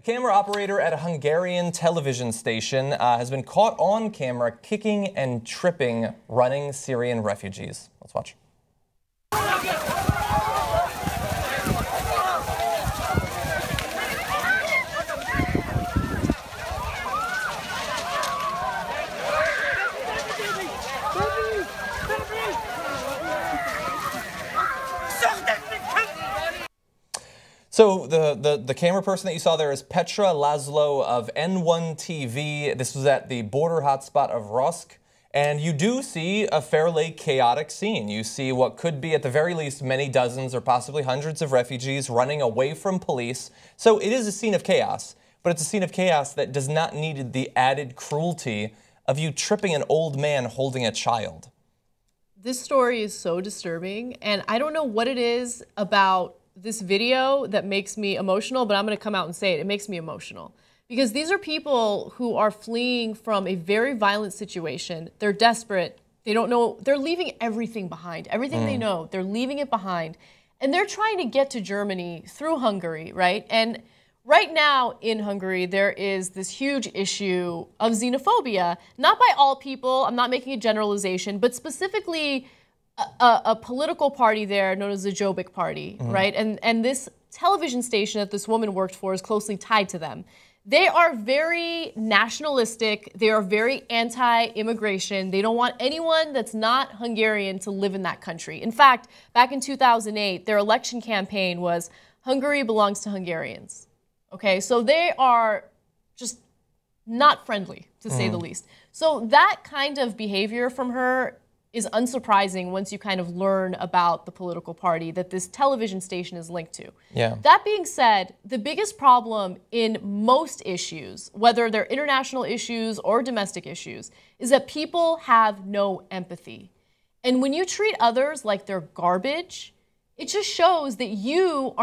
Camera operator at a Hungarian television station has been caught on camera kicking and tripping running Syrian refugees. Let's watch. So the camera person that you saw there is Petra Laszlo of N1 TV. This was at the border hotspot of Rosk. And you do see a fairly chaotic scene. You see what could be at the very least many dozens or possibly hundreds of refugees running away from police. So it is a scene of chaos, but it's a scene of chaos that does not need the added cruelty of you tripping an old man holding a child. This story is so disturbing, and I don't know what it is about this video that makes me emotional, but I'm going to come out and say it. It makes me emotional. Because these are people who are fleeing from a very violent situation. They're desperate. They don't know. They're leaving everything behind. Everything they know, they're leaving it behind. And they're trying to get to Germany through Hungary, right? And right now in Hungary, there is this huge issue of xenophobia. Not by all people. I'm not making a generalization, but specifically a political party there known as the Jobbik Party, right? And this television station that this woman worked for is closely tied to them. They are very nationalistic. They are very anti-immigration. They don't want anyone that's not Hungarian to live in that country. In fact, back in 2008, their election campaign was Hungary belongs to Hungarians. Okay, so they are just not friendly, to say the least. So that kind of behavior from her is unsurprising once you kind of learn about the political party that this television station is linked to. Yeah. That being said, the biggest problem in most issues, whether they're international issues or domestic issues, is that people have no empathy. And when you treat others like they're garbage, it just shows that you're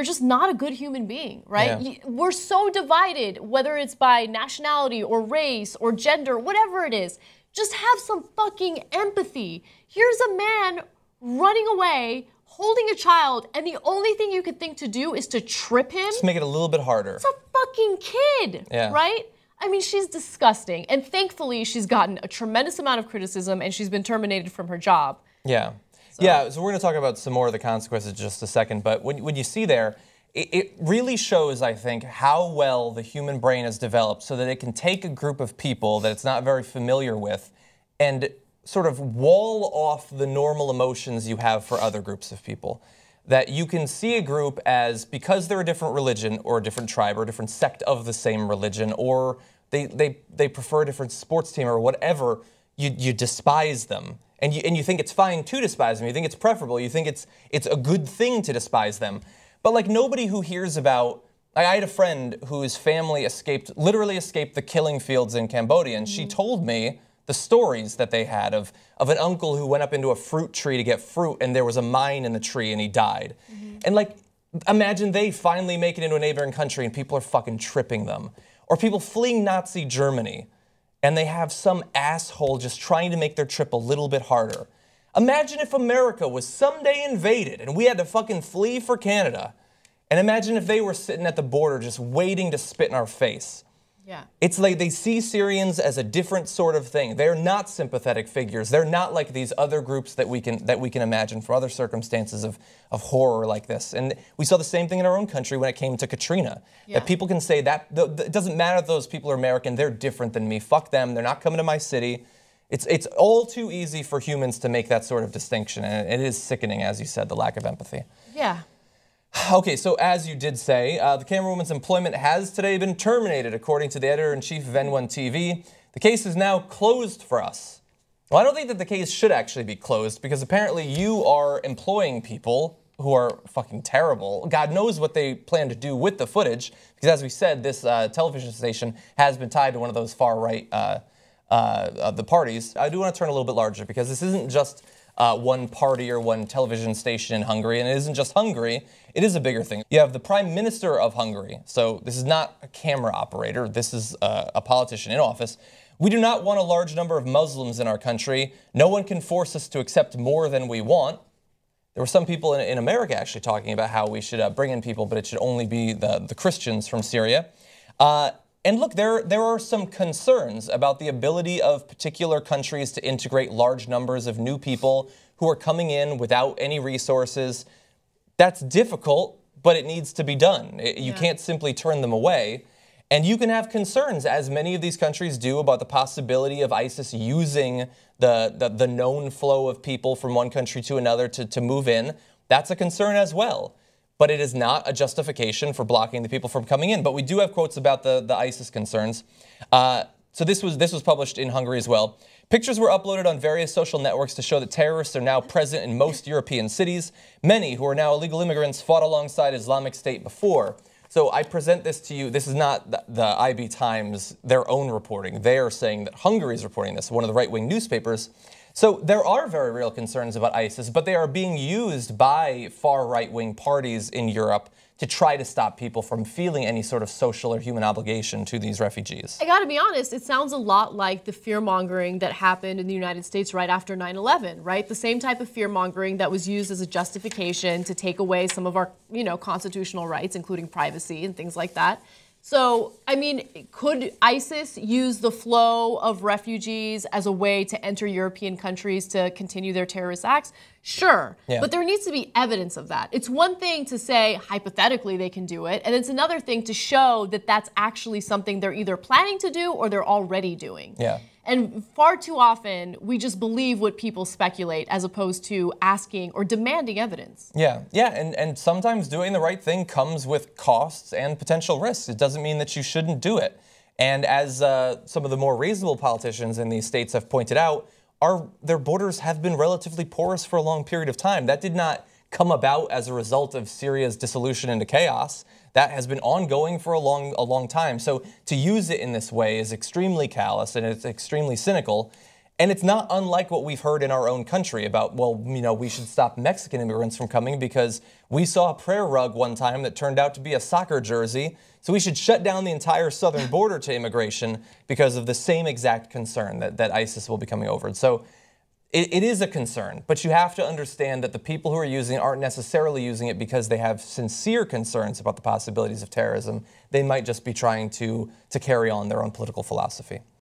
just not a good human being, right? Yeah. We're so divided, whether it's by nationality or race or gender, whatever it is. Just have some fucking empathy. Here's a man running away, holding a child, and the only thing you could think to do is to trip him. Just make it a little bit harder. It's a fucking kid, right? I mean, she's disgusting. And thankfully, she's gotten a tremendous amount of criticism and she's been terminated from her job. Yeah. So. Yeah, so we're going to talk about some more of the consequences in just a second. But when you see there, it really shows, I think, how well the human brain has developed so that it can take a group of people that it's not very familiar with and sort of wall off the normal emotions you have for other groups of people. That you can see a group as, because they're a different religion or a different tribe or a different sect of the same religion, or they prefer a different sports team or whatever, you despise them. And you think it's fine to despise them. You think it's preferable. You think it's a good thing to despise them. But like nobody who hears about, I had a friend whose family literally escaped the killing fields in Cambodia, and she told me the stories that they had of an uncle who went up into a fruit tree to get fruit, and there was a mine in the tree, and he died. And like, imagine they finally make it into a neighboring country, and people are fucking tripping them. Or people fleeing Nazi Germany, and they have some asshole just trying to make their trip a little bit harder. Imagine if America was someday invaded and we had to fucking flee for Canada. And imagine if they were sitting at the border just waiting to spit in our face. Yeah. It's like they see Syrians as a different sort of thing. They're not sympathetic figures. They're not like these other groups that we can imagine from other circumstances of horror like this. And we saw the same thing in our own country when it came to Katrina. Yeah. That people can say that it doesn't matter if those people are American, they're different than me. Fuck them, they're not coming to my city. It's all too easy for humans to make that sort of distinction, and it is sickening, as you said, the lack of empathy. Yeah. Okay, so as you did say, the camerawoman's employment has today been terminated, according to the editor-in-chief of N1 TV. The case is now closed for us. Well, I don't think that the case should actually be closed, because apparently you are employing people who are fucking terrible. God knows what they plan to do with the footage, because as we said, this television station has been tied to one of those far-right the parties. I do want to turn a little bit larger, because this isn't just one party or one television station in Hungary, and it isn't just Hungary, it is a bigger thing. You have the Prime Minister of Hungary, so this is not a camera operator, this is a politician in office. We do not want a large number of Muslims in our country. No one can force us to accept more than we want. There were some people in America actually talking about how we should bring in people, but it should only be the Christians from Syria. And look, there are some concerns about the ability of particular countries to integrate large numbers of new people who are coming in without any resources. That's difficult, but it needs to be done. You can't simply turn them away. And you can have concerns, as many of these countries do, about the possibility of ISIS using the known flow of people from one country to another to move in. That's a concern as well. But it is not a justification for blocking the people from coming in. But we do have quotes about the ISIS concerns. So this was published in Hungary as well. Pictures were uploaded on various social networks to show that terrorists are now present in most European cities. Many who are now illegal immigrants fought alongside Islamic State before. So I present this to you. This is not the IB Times, their own reporting. They are saying that Hungary is reporting this, one of the right-wing newspapers. So there are very real concerns about ISIS, but they are being used by far right-wing parties in Europe to try to stop people from feeling any sort of social or human obligation to these refugees. I gotta be honest, it sounds a lot like the fear-mongering that happened in the United States right after 9/11, right? The same type of fear-mongering that was used as a justification to take away some of our, constitutional rights, including privacy and things like that. So, I mean, could ISIS use the flow of refugees as a way to enter European countries to continue their terrorist acts? Sure, but there needs to be evidence of that. It's one thing to say, hypothetically, they can do it, and it's another thing to show that that's actually something they're either planning to do or they're already doing. And far too often, we just believe what people speculate as opposed to asking or demanding evidence. And sometimes doing the right thing comes with costs and potential risks. It doesn't mean that you shouldn't do it. And as some of the more reasonable politicians in these states have pointed out, their borders have been relatively porous for a long period of time. That did not come about as a result of Syria's dissolution into chaos. That has been ongoing for a long time. So to use it in this way is extremely callous and it's extremely cynical. And it's not unlike what we've heard in our own country about, well, we should stop Mexican immigrants from coming because we saw a prayer rug one time that turned out to be a soccer jersey. So we should shut down the entire southern border to immigration because of the same exact concern that ISIS will be coming over. So it is a concern, but you have to understand that the people who are using it aren't necessarily using it because they have sincere concerns about the possibilities of terrorism. They might just be trying to carry on their own political philosophy.